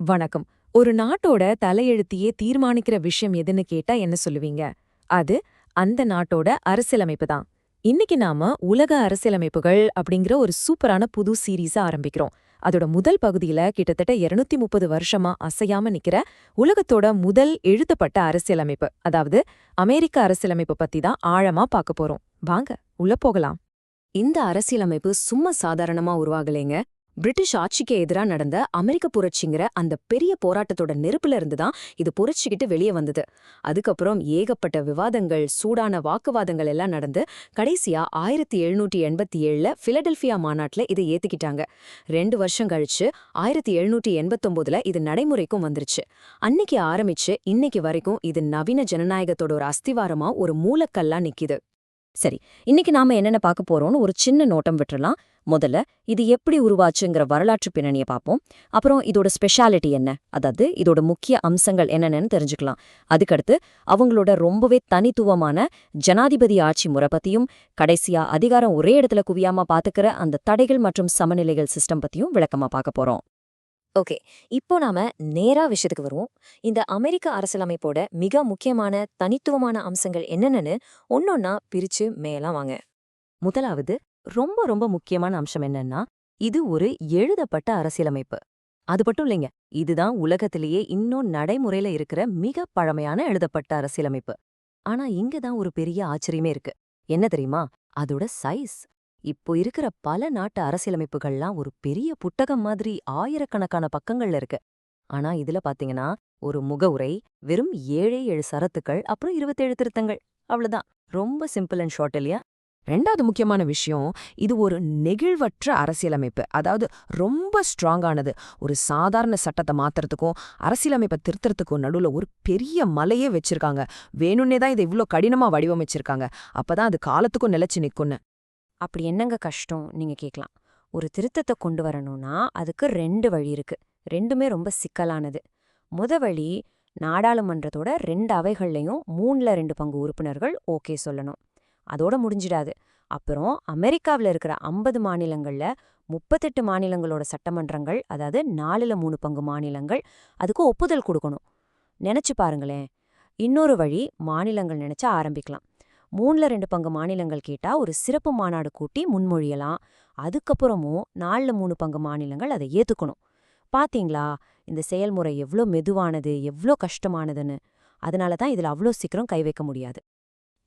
வணக்கம். ஒரு நாட்டோட தலையெழுத்தையே தீர்மானிக்கிற விஷயம் எதுன்னு கேட்டா என்ன சொல்லுவீங்க? அது அந்த நாட்டோட அரசியலமைப்பு தான். இன்னைக்கு நாம உலக அரசியலமைப்புகள் அப்படிங்கிற ஒரு சூப்பரான புது சீரீஸ ஆரம்பிக்கிறோம். அதோட முதல் பகுதியில கிட்டத்தட்ட 230 வருஷமா அசையாம நிக்கிற உலகத்தோட முதல் எழுதப்பட்ட அரசியலமைப்பு, அதாவது அமெரிக்க அரசியலமைப்பு பத்தி தான் ஆழமா பார்க்க போறோம். வாங்க உள்ள போகலாம். இந்த அரசியலமைப்பு சும்மா சாதாரணமா உருவாகலைங்க. பிரிட்டிஷ் ஆட்சிக்கு எதிரா நடந்த அமெரிக்க புரட்சிங்கிற அந்த பெரிய போராட்டத்தோட நெருப்புல இருந்து தான் இது புரட்சிக்கிட்டு வெளியே வந்தது. அதுக்கப்புறம் ஏகப்பட்ட விவாதங்கள், சூடான வாக்குவாதங்கள் எல்லாம் நடந்து கடைசியா 1787ல பிலடெல்பியா மாநாட்டுல இதை ஏத்துக்கிட்டாங்க. 2 வருஷம் கழிச்சு 1789ல இது நடைமுறைக்கும் வந்துருச்சு. அன்னைக்கு ஆரம்பிச்சு இன்னைக்கு வரைக்கும் இது நவீன ஜனநாயகத்தோட ஒரு அஸ்திவாரமா, ஒரு மூலக்கல்லா நிக்குது. சரி, இன்னைக்கு நாம என்னென்ன பார்க்க போறோம்னு ஒரு சின்ன நோட்டம் விட்டுறலாம். முதல்ல இது எப்படி உருவாச்சுங்கிற வரலாற்று பின்னணியை பார்ப்போம். அப்புறம் இதோட ஸ்பெஷாலிட்டி என்ன, அதாவது இதோட முக்கிய அம்சங்கள் என்னென்னு தெரிஞ்சுக்கலாம். அதுக்கடுத்து அவங்களோட ரொம்பவே தனித்துவமான ஜனாதிபதி ஆட்சி முறை பத்தியும், கடைசியா அதிகாரம் ஒரே இடத்துல குவியாம பாத்துக்கிற அந்த தடைகள் மற்றும் சமநிலைகள் சிஸ்டம் பத்தியும் விளக்கமா பார்க்க போறோம். ஓகே, இப்போ நாம நேரா விஷயத்துக்கு வருவோம். இந்த அமெரிக்க அரசியலமைப்போட மிக முக்கியமான தனித்துவமான அம்சங்கள் என்னென்னு ஒன்னொன்னா பிரிச்சு மேலாம் வாங்க. முதலாவது ரொம்ப ரொம்ப முக்கியமான அம்சம் என்னன்னா, இது ஒரு எழுதப்பட்ட அரசியலமைப்பு. அது மட்டும் இல்லைங்க, இதுதான் உலகத்திலேயே இன்னும் நடைமுறையில இருக்கிற மிக பழமையான எழுதப்பட்ட அரசியலமைப்பு. ஆனா இங்கதான் ஒரு பெரிய ஆச்சரியமே இருக்கு. என்ன தெரியுமா? அதோட சைஸ். இப்போ இருக்கிற பல நாட்டு அரசியலமைப்புகள்லாம் ஒரு பெரிய புத்தகம் மாதிரி ஆயிரக்கணக்கான பக்கங்கள்ல இருக்கு. ஆனா இதுல பாத்தீங்கன்னா, ஒரு முகவுரை, வெறும் 7 சரத்துக்கள், அப்புறம் 27 திருத்தங்கள். அவ்வளவுதான். ரொம்ப சிம்பிள் அண்ட் ஷார்ட் இல்லையா? ரெண்டாவது முக்கியமான விஷயம், இது ஒரு நெகிழ்வற்ற அரசியலமைப்பு. அதாவது ரொம்ப ஸ்ட்ராங்கானது. ஒரு சாதாரண சட்டத்தை மாத்துறதுக்கும் அரசியலமைப்பை திருத்தறதுக்கும் நடுவுல ஒரு பெரிய மலையே வச்சிருக்காங்க. வேணும்னே தான் இதை இவ்ளோ கடினமா வடிவமைச்சிருக்காங்க. அப்பதான் அது காலத்துக்கும் நிலைச்சு நிக்கும்னு. அப்படி என்னங்க கஷ்டம் நீங்க கேட்கலாம். ஒரு திருத்தத்தை கொண்டு வரணும்னா அதுக்கு 2 வழி இருக்கு. ரெண்டுமே ரொம்ப சிக்கலானது. வழி, நாடாளுமன்றத்தோட 2 அவைகள்லையும் 3ல் 2 பங்கு உறுப்பினர்கள் ஓகே சொல்லணும். அதோட முடிஞ்சிடாது. அப்புறம் அமெரிக்காவில் இருக்கிற 50 மாநிலங்கள்ல 38 மாநிலங்களோட சட்டமன்றங்கள், அதாவது 4ல் 3 பங்கு மாநிலங்கள் அதுக்கு ஒப்புதல் கொடுக்கணும். நினைச்சு பாருங்களேன். இன்னொரு வழி, மாநிலங்கள் நினைச்சா ஆரம்பிக்கலாம். 3ல் 2 பங்கு மாநிலங்கள் கேட்டா ஒரு சிறப்பு மாநாடு கூட்டி முன்மொழியலாம். அதுக்கப்புறமும் 4ல் 3 பங்கு மாநிலங்கள் அதை ஏத்துக்கணும். பாத்தீங்களா, இந்த செயல்முறை எவ்ளோ மெதுவானது, எவ்ளோ கஷ்டமானதுன்னு. அதனால தான் இதுல அவ்ளோ சீக்கிரம் கை வைக்க முடியாது.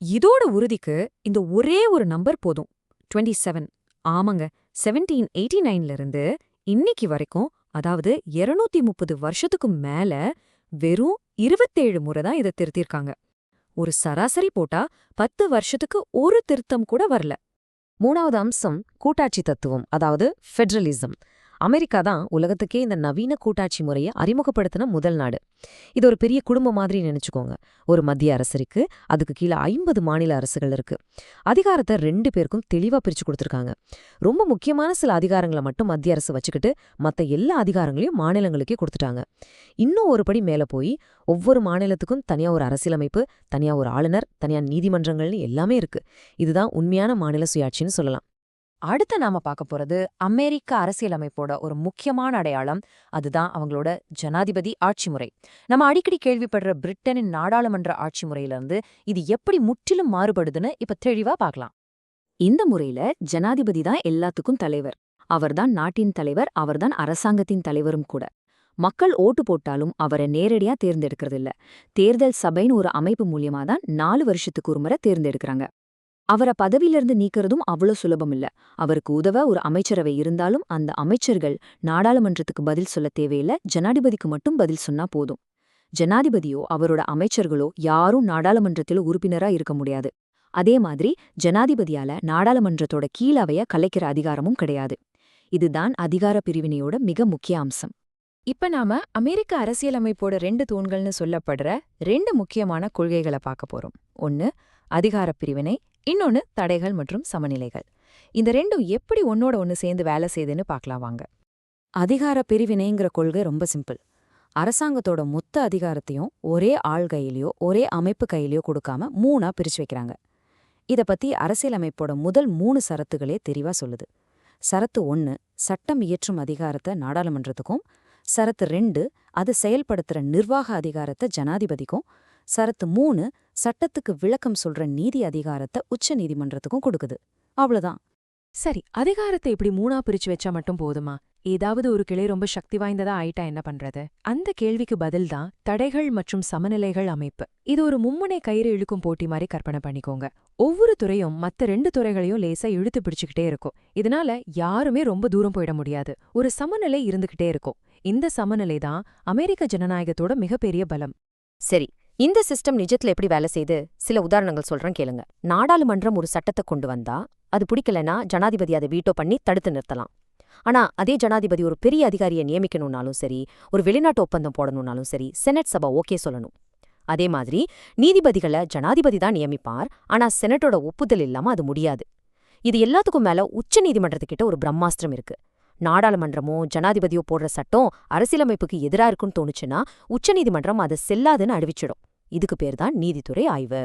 இதோட உறுதிக்கு இந்த ஒரே ஒரு நம்பர் போதும். 27. ஆமாங்க, 1789ல இருந்து இன்னைக்கு வரைக்கும், அதாவது 230 வருஷத்துக்கு மேல வெறும் 27 முறை தான் இதை திருத்திருக்காங்க. ஒரு சராசரி போட்டா 10 வருஷத்துக்கு ஒரு திருத்தம் கூட வரல. மூணாவது அம்சம் கூட்டாட்சி தத்துவம், அதாவது ஃபெடரலிசம். அமெரிக்கா தான் உலகத்துக்கே இந்த நவீன கூட்டாட்சி முறையை அறிமுகப்படுத்தின முதல் நாடு. இது ஒரு பெரிய குடும்பம் மாதிரி நினைச்சுக்கோங்க. ஒரு மத்திய அரசு இருக்கு, அதுக்கு கீழே 50 மாநில அரசுகள் இருக்கு. அதிகாரத்தை 2 பேருக்கும் தெளிவா பிரிச்சு கொடுத்துருக்காங்க. ரொம்ப முக்கியமான சில அதிகாரங்களை மட்டும் மத்திய அரசு வச்சுக்கிட்டு மத்த எல்லா அதிகாரங்களையும் மாநிலங்களுக்கே கொடுத்துட்டாங்க. இன்னும் ஒரு படி மேல போய் ஒவ்வொரு மாநிலத்துக்கும் தனியா ஒரு அரசியலமைப்பு, தனியா ஒரு ஆளுநர், தனியா நீதிமன்றங்கள்னு எல்லாமே இருக்கு. இதுதான் உண்மையான மாநில சுயாட்சின்னு சொல்லலாம். அடுத்து நாம பார்க்க போறது அமெரிக்க அரசியலமைப்போட ஒரு முக்கியமான அடையாளம். அதுதான் அவங்களோட ஜனாதிபதி ஆட்சி முறை. நம்ம அடிக்கடி கேள்விப்படுற பிரிட்டனின் நாடாளுமன்ற ஆட்சி முறையிலிருந்து இது எப்படி முற்றிலும் மாறுபடுதுன்னு இப்ப தெளிவா பார்க்கலாம். இந்த முறையில ஜனாதிபதி தான் எல்லாத்துக்கும் தலைவர். அவர்தான் நாட்டின் தலைவர், அவர்தான் அரசாங்கத்தின் தலைவரும் கூட. மக்கள் ஓட்டு போட்டாலும் அவரை நேரடியா தேர்ந்தெடுக்கிறதில்ல. தேர்தல் சபைன்னு ஒரு அமைப்பு மூலியமா தான் 4 வருஷத்துக்கு ஒரு முறை தேர்ந்தெடுக்கிறாங்க. அவரை பதவியிலிருந்து நீக்கிறதும் அவ்வளோ சுலபம் இல்ல. அவருக்கு உதவ ஒரு அமைச்சரவை இருந்தாலும் அந்த அமைச்சர்கள் நாடாளுமன்றத்துக்கு பதில் சொல்ல தேவையில்ல, ஜனாதிபதிக்கு மட்டும் பதில் சொன்னா போதும். ஜனாதிபதியோ அவரோட அமைச்சர்களோ யாரும் நாடாளுமன்றத்தில் உறுப்பினரா இருக்க முடியாது. அதே மாதிரி ஜனாதிபதியால நாடாளுமன்றத்தோட கீழவைய கலைக்கிற அதிகாரமும் கிடையாது. இதுதான் அதிகார பிரிவினையோட மிக முக்கிய அம்சம். இப்ப நாம அமெரிக்க அரசியலமைப்போட 2 தூண்கள்னு சொல்லப்படுற 2 முக்கியமான கொள்கைகளை பார்க்க போறோம். ஒன்னு அதிகார பிரிவினை, இன்னொன்னு தடைகள் மற்றும் சமநிலைகள். இந்த 2ம் எப்படி ஒன்னோட ஒன்னு சேர்ந்து வேலை செய்யுதுன்னு பார்க்கலாம் வாங்க. அதிகார பிரிவினைங்கிற கொள்கை ரொம்ப சிம்பிள். அரசாங்கத்தோட மொத்த அதிகாரத்தையும் ஒரே ஆள் கையிலயோ ஒரே அமைப்பு கையிலயோ கொடுக்காம 3ஆ பிரிச்சு வைக்கிறாங்க. இத பத்தி அரசியலமைப்போட முதல் 3 சரத்துகளே தெளிவா சொல்லுது. சரத்து 1, சட்டம் இயற்றும் அதிகாரத்தை நாடாளுமன்றத்துக்கும். சரத்து 2 அது செயல்படுத்துற நிர்வாக அதிகாரத்தை ஜனாதிபதிக்கும், சரத்து 3 சட்டத்துக்கு விளக்கம் சொல்ற நீதி அதிகாரத்தை உச்ச நீதிமன்றத்துக்கும் கொடுக்குது. அவ்வளவுதான். சரி, அதிகாரத்தை இப்படி 3ஆ பிரிச்சு வச்சா மட்டும் போதுமா? ஏதாவது ஒரு கிளை ரொம்ப சக்தி வாய்ந்ததா ஆயிட்டா என்ன பண்றது? அந்த கேள்விக்கு பதில்தான் தடைகள் மற்றும் சமநிலைகள் அமைப்பு. இது ஒரு மும்முனை கயிறு இழுக்கும் போட்டி மாதிரி கற்பனை பண்ணிக்கோங்க. ஒவ்வொரு துறையும் மத்த 2 துறைகளையும் லேசா இழுத்து பிடிச்சுக்கிட்டே இருக்கும். இதனால யாருமே ரொம்ப தூரம் போயிட முடியாது. ஒரு சமநிலை இருந்துகிட்டே இருக்கும். இந்த சமநிலை தான் அமெரிக்க ஜனநாயகத்தோட மிகப்பெரிய பலம். சரி, இந்த சிஸ்டம் நிஜத்துல எப்படி வேலை செய்யுது? சில உதாரணங்கள் சொல்றேன் கேளுங்க. நாடாளுமன்றம் ஒரு சட்டத்தை கொண்டு வந்தா அது பிடிக்கலனா ஜனாதிபதி அதை வீட்டோ பண்ணி தடுத்து நிறுத்தலாம். ஆனா அதே ஜனாதிபதி ஒரு பெரிய அதிகாரியை நியமிக்கணும்னாலும் சரி, ஒரு வெளிநாட்டு ஒப்பந்தம் போடணும்னாலும் சரி, செனட் சபை ஓகே சொல்லணும். அதே மாதிரி நீதிபதிகளை ஜனாதிபதி தான் நியமிப்பார், ஆனா செனட்டோட ஒப்புதல் இல்லாம அது முடியாது. இது எல்லாத்துக்கும் மேல உச்ச நீதிமன்றத்துக்கிட்ட ஒரு பிரம்மாஸ்திரம் இருக்கு. நாடாளுமன்றமோ ஜனாதிபதியோ போடுற சட்டம் அரசியலமைப்புக்கு எதிரா இருக்குன்னு தோணுச்சுன்னா உச்சநீதிமன்றம் அதை செல்லாதுன்னு அறிவிச்சிடும். இதுக்கு பேர் தான் நீதித்துறை ஆய்வு.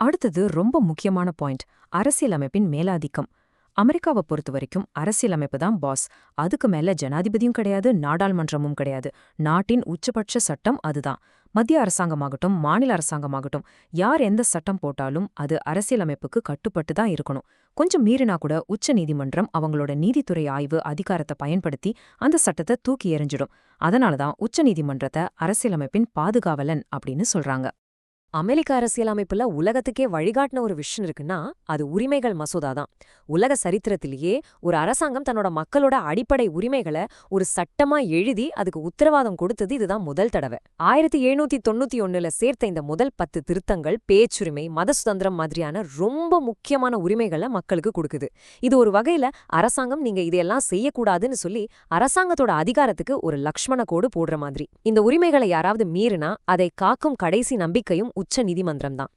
அடுத்தது ரொம்ப முக்கியமான பாயிண்ட், அரசியலமைப்பின் மேலாதிக்கம். அமெரிக்காவை பொறுத்த வரைக்கும் அரசியலமைப்பு தான் பாஸ். அதுக்கு மேல ஜனாதிபதியும் கிடையாது, நாடாளுமன்றமும் கிடையாது. நாட்டின் உச்சபட்ச சட்டம் அதுதான். மத்திய அரசாங்கமாகட்டும் மாநில அரசாங்கமாகட்டும் யார் எந்த சட்டம் போட்டாலும் அது அரசியலமைப்புக்கு கட்டுப்பட்டு தான் இருக்கணும். கொஞ்சம் மீறினா கூட உச்ச நீதிமன்றம் அவங்களோட நீதித்துறை ஆய்வு அதிகாரத்தை பயன்படுத்தி அந்த சட்டத்தை தூக்கி எறிஞ்சிடும். அதனாலதான் உச்ச நீதிமன்றத்தை அரசியலமைப்பின் பாதுகாவலன் அப்படின்னு சொல்றாங்க. அமெரிக்க அரசியலமைப்புல உலகத்துக்கே வழிகாட்டின ஒரு விஷயம் இருக்குன்னா அது உரிமைகள் மசோதா தான். உலக சரித்திரத்திலேயே ஒரு அரசாங்கம் தன்னோட மக்களோட அடிப்படை உரிமைகளை ஒரு சட்டமா எழுதி அதுக்கு உத்தரவாதம் கொடுத்தது இதுதான் முதல் தடவை. 1791ல சேர்த்த இந்த முதல் 10 திருத்தங்கள் பேச்சுரிமை, மத சுதந்திரம் மாதிரியான ரொம்ப முக்கியமான உரிமைகளை மக்களுக்கு கொடுக்குது. இது ஒரு வகையில அரசாங்கம் நீங்க இதையெல்லாம் செய்யக்கூடாதுன்னு சொல்லி அரசாங்கத்தோட அதிகாரத்துக்கு ஒரு லக்ஷ்மண கோடு போடுற மாதிரி. இந்த உரிமைகளை யாராவது மீறினா அதை காக்கும் கடைசி நம்பிக்கையும் உச்ச நீதிமன்றம் தான்.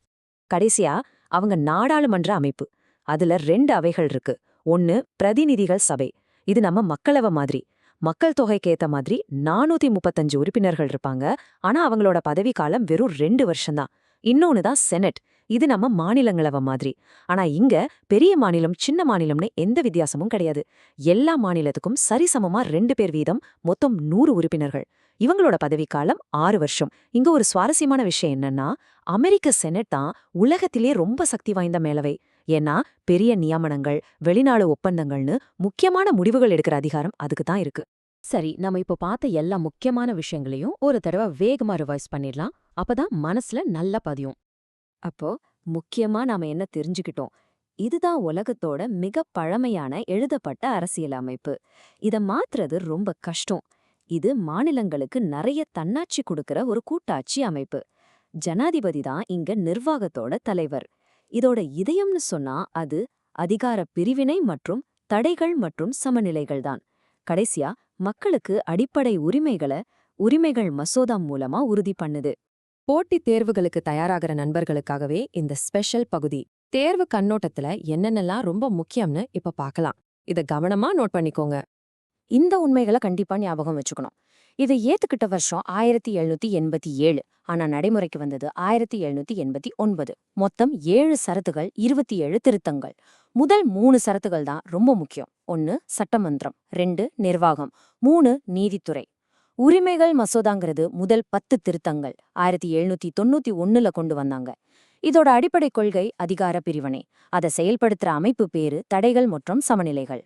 கடைசியா அவங்க நாடாளுமன்ற அமைப்பு. அதுல 2 அவைகள் இருக்கு. ஒன்னு பிரதிநிதிகள் சபை. இது நம்ம மக்களவை மாதிரி. மக்கள் தொகைக்கு ஏத்த மாதிரி 435 உறுப்பினர்கள் இருப்பாங்க. ஆனா அவங்களோட பதவி காலம் வெறும் 2 வருஷம்தான். இன்னொன்னு தான் செனட். இது நம்ம மாநிலங்களவை மாதிரி. ஆனா இங்க பெரிய மாநிலம் சின்ன மாநிலம்னு எந்த வித்தியாசமும் கிடையாது. எல்லா மாநிலத்துக்கும் சரிசமமா 2 பேர் வீதம், மொத்தம் 100 உறுப்பினர்கள். இவங்களோட பதவிக்காலம் 6 வருஷம். இங்க ஒரு சுவாரஸ்யமான விஷயம் என்னன்னா, அமெரிக்க செனட் தான் உலகத்திலே ரொம்ப சக்தி வாய்ந்த மேலவை. ஏன்னா பெரிய நியமனங்கள், வெளிநாடு ஒப்பந்தங்கள்னு முக்கியமான முடிவுகள் எடுக்கிற அதிகாரம் அதுக்கு தான் இருக்கு. சரி, நம்ம இப்ப பார்த்த எல்லா முக்கியமான விஷயங்களையும் ஒரு தடவை வேகமா ரிவைஸ் பண்ணிடலாம். அப்பதான் மனசுல நல்லா பதியும். அப்போ முக்கியமா நாம என்ன தெரிஞ்சுக்கிட்டோம்? இதுதான் உலகத்தோட மிக பழமையான எழுதப்பட்ட அரசியலமைப்பு. இத மாத்துறது ரொம்ப கஷ்டம். இது மாநிலங்களுக்கு நிறைய தன்னாட்சி கொடுக்கிற ஒரு கூட்டாட்சி அமைப்பு. ஜனாதிபதி தான் இங்க நிர்வாகத்தோட தலைவர். இதோட இதயம்னு சொன்னா அது அதிகார பிரிவினை மற்றும் தடைகள் மற்றும் சமநிலைகள் தான். கடைசியா மக்களுக்கு அடிப்படை உரிமைகள் மசோதா மூலமா உறுதி பண்ணுது. போட்டித் தேர்வுகளுக்கு தயாராகிற நண்பர்களுக்காகவே இந்த ஸ்பெஷல் பகுதி. தேர்வு கண்ணோட்டத்துல என்னென்னலாம் ரொம்ப முக்கியம்னு இப்ப பார்க்கலாம். இத கவனமா நோட் பண்ணிக்கோங்க. இந்த உண்மைகளை கண்டிப்பா ஞாபகம் வச்சுக்கணும். இதை ஏத்துக்கிட்ட வருஷம் 1787. ஆனா நடைமுறைக்கு வந்தது 1789. மொத்தம் 7 சரத்துகள், 27 திருத்தங்கள். முதல் 3 சரத்துகள் தான் ரொம்ப முக்கியம். 1 சட்டமன்றம், 2 நிர்வாகம், 3 நீதித்துறை. உரிமைகள் மசோதாங்கிறது முதல் 10 திருத்தங்கள் 1791ல கொண்டு வந்தாங்க. இதோட அடிப்படை கொள்கை அதிகார பிரிவினை. அதை செயல்படுத்துற அமைப்பு பேரு தடைகள் மற்றும் சமநிலைகள்.